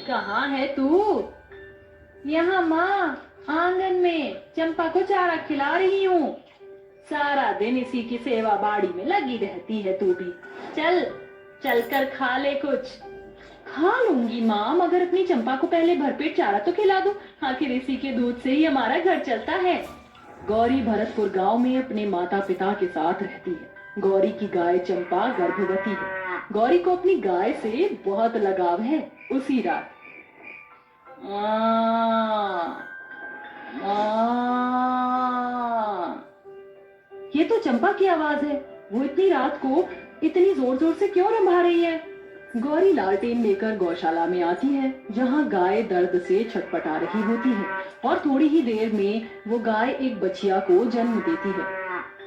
कहाँ है तू? यहाँ माँ, आंगन में चंपा को चारा खिला रही हूँ। सारा दिन इसी की सेवा बाड़ी में लगी रहती है तू भी। चल चल कर खा ले कुछ। खा लूंगी माँ, मगर अपनी चंपा को पहले भरपेट चारा तो खिला दो। आखिर इसी के दूध से ही हमारा घर चलता है। गौरी भरतपुर गांव में अपने माता पिता के साथ रहती है। गौरी की गाय चंपा गर्भवती है। गौरी को अपनी गाय से बहुत लगाव है। उसी रात ये तो चंपा की आवाज है। वो इतनी रात को इतनी जोर जोर से क्यों रंभा रही है? गौरी लालटेन लेकर गौशाला में आती है, जहाँ गाय दर्द से छटपटा रही होती है और थोड़ी ही देर में वो गाय एक बछिया को जन्म देती है।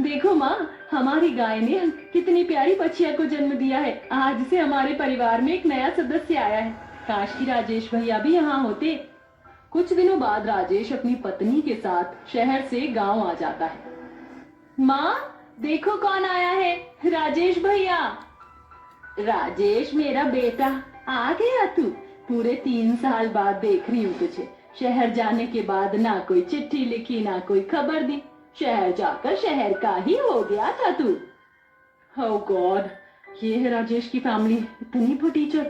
देखो माँ, हमारी गाय ने कितनी प्यारी बछिया को जन्म दिया है। आज से हमारे परिवार में एक नया सदस्य आया है। काश की राजेश भैया भी यहाँ होते। कुछ दिनों बाद राजेश अपनी पत्नी के साथ शहर से गांव आ जाता है। माँ, देखो कौन आया है। राजेश भैया। राजेश मेरा बेटा, आ गया तू? पूरे 3 साल बाद देख रही हूँ तुझे। शहर जाने के बाद ना कोई चिट्ठी लिखी, ना कोई खबर दी। शहर जाकर शहर का ही हो गया था तू। ओह गॉड, ये है राजेश की फैमिली, इतनी फटीचर।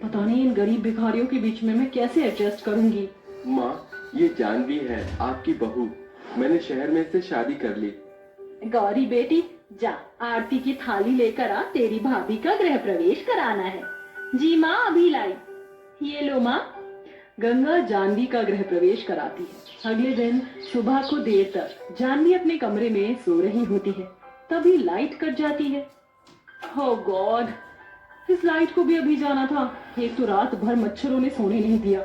पता नहीं इन गरीब भिखारियों के बीच में मैं कैसे एडजस्ट करूंगी। माँ, ये जानवी है आपकी बहू। मैंने शहर में से शादी कर ली। गौरी बेटी, जा आरती की थाली लेकर आ, तेरी भाभी का गृह प्रवेश कराना है। जी माँ, अभी लाई। ये लो माँ। गंगा जानवी का गृह प्रवेश कराती है। अगले दिन सुबह को देर तक जानवी अपने कमरे में सो रही होती है। तभी लाइट कट जाती है। ओह गॉड, इस लाइट को भी अभी जाना था। एक तो रात भर मच्छरों ने सोने नहीं दिया।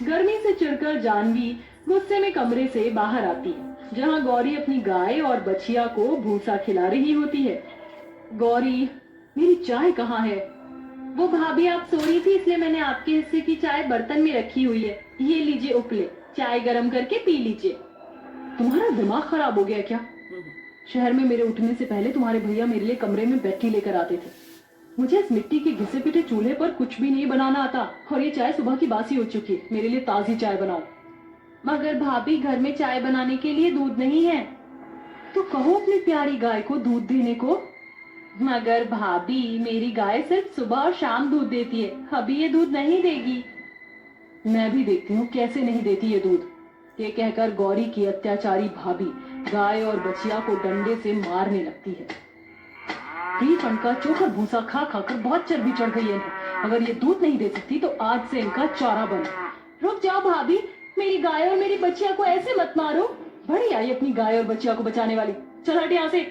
गर्मी से चिढ़कर जानवी गुस्से में कमरे से बाहर आती है, जहाँ गौरी अपनी गाय और बछिया को भूसा खिला रही होती है। गौरी, मेरी चाय कहाँ है? वो भाभी आप सो रही थी, इसलिए मैंने आपके हिस्से की चाय बर्तन में रखी हुई है। ये लीजिए उपले, चाय गरम करके पी लीजिए। तुम्हारा दिमाग खराब हो गया क्या? शहर में मेरे उठने से पहले तुम्हारे भैया मेरे लिए कमरे में बैठी लेकर आते थे। मुझे इस मिट्टी के घिसे पिटे चूल्हे पर कुछ भी नहीं बनाना आता, और ये चाय सुबह की बासी हो चुकी है। मेरे लिए ताजी चाय बनाओ। मगर भाभी, घर में चाय बनाने के लिए दूध नहीं है। तो कहो अपनी प्यारी गाय को दूध देने को। मगर भाभी, मेरी गाय सिर्फ सुबह और शाम दूध देती है, अभी ये दूध नहीं देगी। मैं भी देखती हूँ कैसे नहीं देती ये दूध। ये कहकर गौरी की अत्याचारी भाभी गाय और बछिया को डंडे से मारने लगती है। श्रीखंड का चोकर भूसा खा खाकर बहुत चर्बी चढ़ गई है इन्हें। अगर ये दूध नहीं दे सकती तो आज से इनका चारा बंद। रुक जाओ भाभी, मेरी गाय और मेरी बच्चिया को ऐसे मत मारो। बड़ी आई अपनी गाय और बच्चिया को बचाने वाली। चल हट यहाँ से।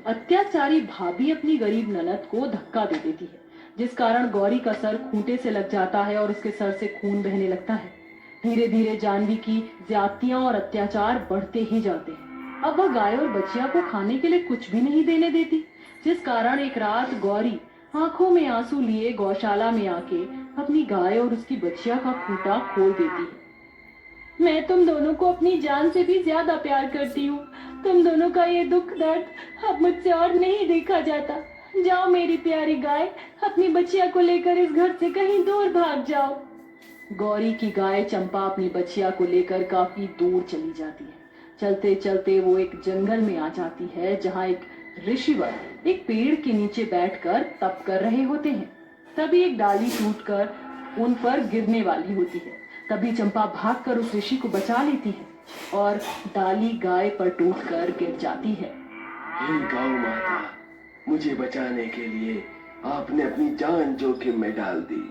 अत्याचारी भाभी अपनी गरीब ननद को धक्का दे देती है, जिस कारण गौरी का सर खूंटे से लग जाता है और उसके सर से खून बहने लगता है। धीरे धीरे जानवी की ज्यादतियां और अत्याचार बढ़ते ही जाते हैं। अब वह गाय और बच्चिया को खाने के लिए कुछ भी नहीं देने देती, जिस कारण एक रात गौरी आंखों में आंसू लिए गौशाला में आके अपनी गाय और उसकी बच्चिया का खूंटा खोल देती है। मैं तुम दोनों को अपनी जान से भी ज्यादा प्यार करती हूँ। तुम दोनों का ये दुख दर्द अब मुझसे और नहीं देखा जाता। जाओ मेरी प्यारी गाय, अपनी बच्चिया को लेकर इस घर से कहीं दूर भाग जाओ। गौरी की गाय चंपा अपनी बच्चिया को लेकर काफी दूर चली जाती है। चलते चलते वो एक जंगल में आ जाती है, जहाँ एक ऋषिवर एक पेड़ के नीचे बैठकर तप कर रहे होते हैं। तभी एक डाली टूटकर उन पर गिरने वाली होती है। तभी चंपा भागकर उस ऋषि को बचा लेती है और डाली गाय पर टूटकर गिर जाती है। हे गौ माता, मुझे बचाने के लिए आपने अपनी जान जोखिम में डाल दी।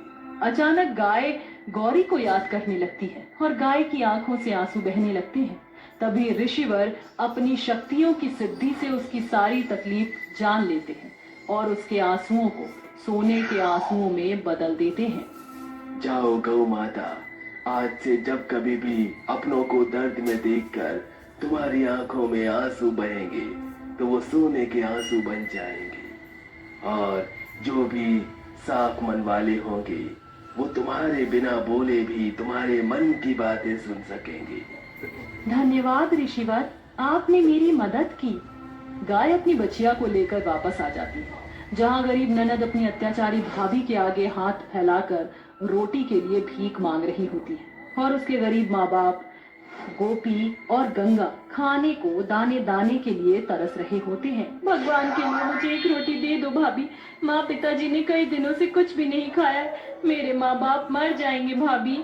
अचानक गाय गौरी को याद करने लगती है और गाय की आंखों से आंसू बहने लगते हैं। तभी ऋषिवर अपनी शक्तियों की सिद्धि से उसकी सारी तकलीफ जान लेते हैं और उसके आंसुओं को सोने के आंसुओं में बदल देते हैं। जाओ गौ माता, आज से जब कभी भी अपनों को दर्द में देखकर तुम्हारी आंखों में आंसू बहेंगे तो वो सोने के आंसू बन जाएंगे, और जो भी साफ मन वाले होंगे वो तुम्हारे बिना बोले भी तुम्हारे मन की बातें सुन सकेंगे। धन्यवाद ऋषिवर, आपने मेरी मदद की। गाय अपनी बच्चिया को लेकर वापस आ जाती है, जहाँ गरीब ननद अपनी अत्याचारी भाभी के आगे हाथ फैलाकर रोटी के लिए भीख मांग रही होती है और उसके गरीब माँ बाप गोपी और गंगा खाने को दाने दाने के लिए तरस रहे होते हैं। भगवान के लिए मुझे एक रोटी दे दो भाभी, माँ पिताजी ने कई दिनों से कुछ भी नहीं खाया, मेरे माँ बाप मर जाएंगे भाभी।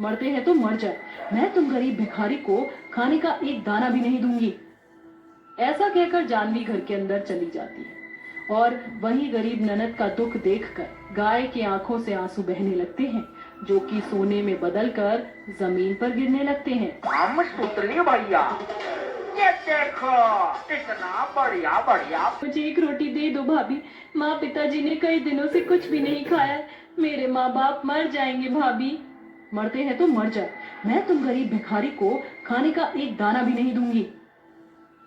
मरते हैं तो मर जाए, मैं तुम गरीब भिखारी को खाने का एक दाना भी नहीं दूंगी। ऐसा कहकर जानवी घर के अंदर चली जाती है और वही गरीब ननद का दुख देखकर गाय की आंखों से आंसू बहने लगते हैं, जो कि सोने में बदलकर जमीन पर गिरने लगते हैं। हम सुतली भैया, ये देखो इतना बढ़िया बढ़िया। मुझे एक रोटी दे दो भाभी, माँ पिताजी ने कई दिनों से कुछ भी नहीं खाया, मेरे माँ बाप मर जाएंगे भाभी। मरते हैं तो मर जाए, मैं तुम गरीब भिखारी को खाने का एक दाना भी नहीं दूंगी।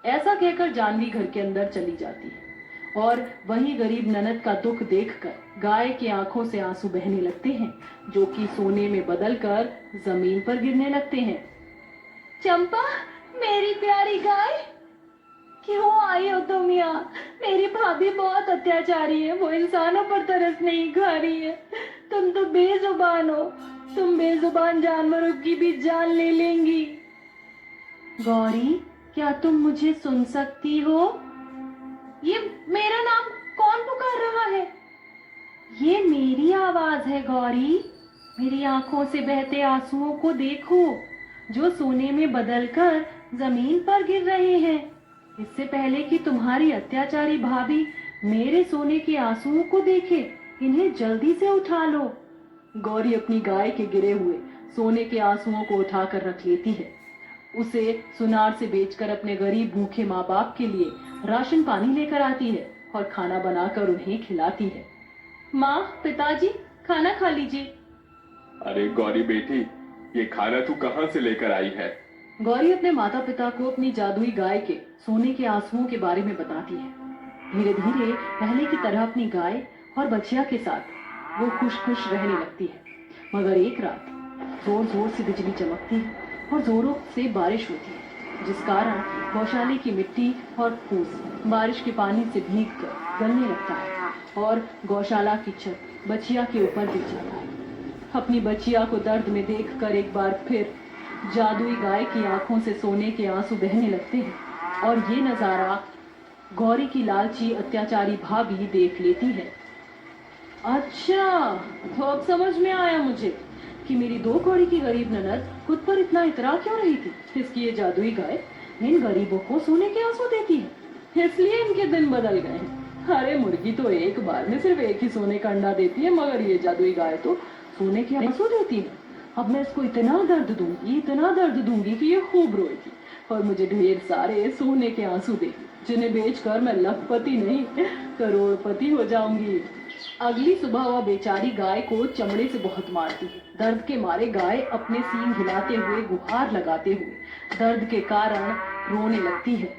ऐसा कहकर जानवी घर के अंदर चली जाती है और वही गरीब ननद का दुख देखकर गाय की आंखों से आंसू बहने लगते हैं, जो कि सोने में बदलकर जमीन पर गिरने लगते हैं। चंपा, मेरी प्यारी गाय, क्यों आई हो तुम यहाँ? मेरी भाभी बहुत अत्याचारी है, वो इंसानों पर तरस नहीं खा रही है। तुम तो बेजुबान हो, तुम बेजुबान जानवरों की भी जान ले लेंगी। गौरी, क्या तुम मुझे सुन सकती हो? ये मेरा नाम कौन पुकार रहा है? ये मेरी आवाज है गौरी। मेरी आंखों से बहते आंसुओं को देखो, जो सोने में बदलकर जमीन पर गिर रहे हैं। इससे पहले कि तुम्हारी अत्याचारी भाभी मेरे सोने के आंसुओं को देखे, इन्हें जल्दी से उठा लो। गौरी अपनी गाय के गिरे हुए सोने के आंसुओं को उठाकर रख लेती है। उसे सुनार से बेचकर अपने गरीब भूखे माँ बाप के लिए राशन पानी लेकर आती है और खाना बनाकर उन्हें खिलाती है। माँ, पिताजी, खाना खा लीजिए। अरे गौरी बेटी, ये खाना तू कहाँ से लेकर आई है? गौरी अपने माता पिता को अपनी जादुई गाय के सोने के आंसुओं के बारे में बताती है। धीरे धीरे पहले की तरह अपनी गाय और बच्चिया के साथ वो खुश खुश रहने लगती है। मगर एक रात जोर जोर से बिजली चमकती है और जोरों से बारिश होती है, जिस कारण गौशाले की मिट्टी और फूस बारिश के पानी से भीगकर गलने लगता है और गौशाला की छत बच्चिया के ऊपर गिर जाता है। अपनी बच्चिया को दर्द में देखकर एक बार फिर जादुई गाय की आंखों से सोने के आंसू बहने लगते हैं और ये नजारा गौरी की लालची अत्याचारी भाभी देख लेती है। अच्छा, तो अब समझ में आया मुझे कि मेरी दो कौड़ी की गरीब ननद खुद पर इतना इतरा क्यों रही थी। इसकी ये जादुई गाय इन गरीबों को सोने के आंसू देती है, इसलिए इनके दिन बदल गए हैं। अरे मुर्गी तो एक बार में सिर्फ एक ही सोने का अंडा देती है, मगर ये जादुई गाय तो सोने के आंसू देती है। अब मैं इसको इतना दर्द दूंगी कि ये खूब रोएगी और मुझे ढेर सारे सोने के आंसू देगी, जिन्हें बेचकर मैं लखपति नहीं करोड़पति हो जाऊंगी। अगली सुबह वह बेचारी गाय को चमड़े से बहुत मारती है। दर्द के मारे गाय अपने सींग हिलाते हुए गुहार लगाते हुए दर्द के कारण रोने लगती है।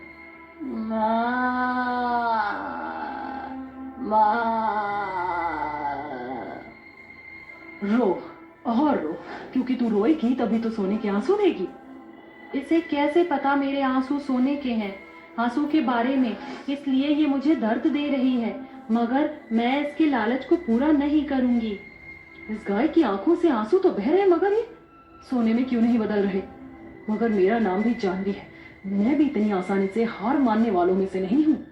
रो और रो, क्योंकि तू रोएगी तभी तो सोने के आंसू देगी। इसे कैसे पता मेरे आंसू सोने के हैं, आंसू के बारे में, इसलिए ये मुझे दर्द दे रही है, मगर मैं इसके लालच को पूरा नहीं करूंगी। इस गाय की आंखों से आंसू तो बह रहे, मगर ये सोने में क्यों नहीं बदल रहे। मगर मेरा नाम भी जानवी है, मैं भी इतनी आसानी से हार मानने वालों में से नहीं हूँ।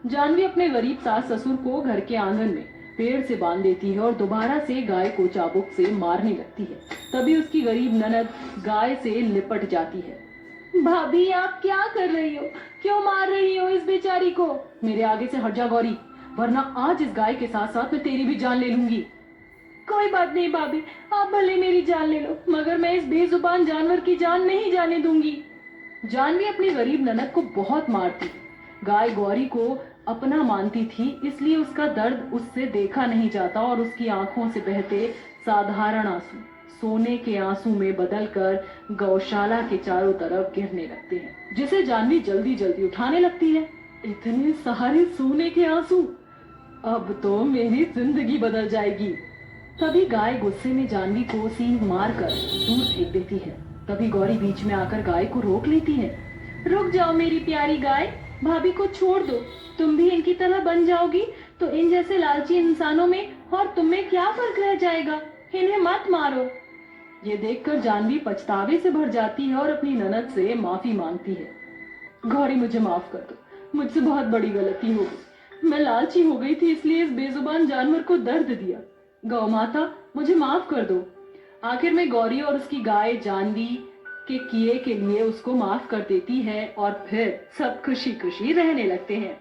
जानवी अपने गरीब सास ससुर को घर के आंगन में पेड़ से बांध देती है और दोबारा से गाय को चाबुक से मारने लगती है। तभी उसकी गरीब ननद गाय से लिपट जाती है। भाभी, आप क्या कर रही हो? क्यों मार रही हो इस बेचारी को? मेरे आगे से हट जा गौरी, वरना आज इस गाय के साथ साथ मैं तेरी भी जान ले लूंगी। कोई बात नहीं भाभी, आप भले मेरी जान ले लो, मगर मैं इस बेजुबान जानवर की जान नहीं जाने दूंगी। जानवी अपनी गरीब ननद को बहुत मारती। गाय गौरी को अपना मानती थी, इसलिए उसका दर्द उससे देखा नहीं जाता और उसकी आंखों से बहते साधारण आंसू सोने के आंसू में बदलकर गौशाला के चारों तरफ गिरने लगते हैं, जिसे जानवी जल्दी जल्दी उठाने लगती है। इतने सारे सोने के आंसू, अब तो मेरी जिंदगी बदल जाएगी। तभी गाय गुस्से में जानवी को सींग मारकर दूर फेंक देती है। तभी गौरी बीच में आकर गाय को रोक लेती है। रुक जाओ मेरी प्यारी गाय, भाभी को छोड़ दो। तुम भी इनकी तरह बन जाओगी तो इन जैसे लालची इंसानों में और तुम में क्या फर्क रह जाएगा। इन्हें मत मारो। ये देखकर जानवी पछतावे से भर जाती है और अपनी ननद से माफी मांगती है। गौरी मुझे माफ कर दो, मुझसे बहुत बड़ी गलती हो गई। मैं लालची हो गई थी, इसलिए इस बेजुबान जानवर को दर्द दिया। गौ माता मुझे माफ कर दो। आखिर में गौरी और उसकी गाय जानवी के किए के लिए उसको माफ कर देती है और फिर सब खुशी खुशी रहने लगते हैं।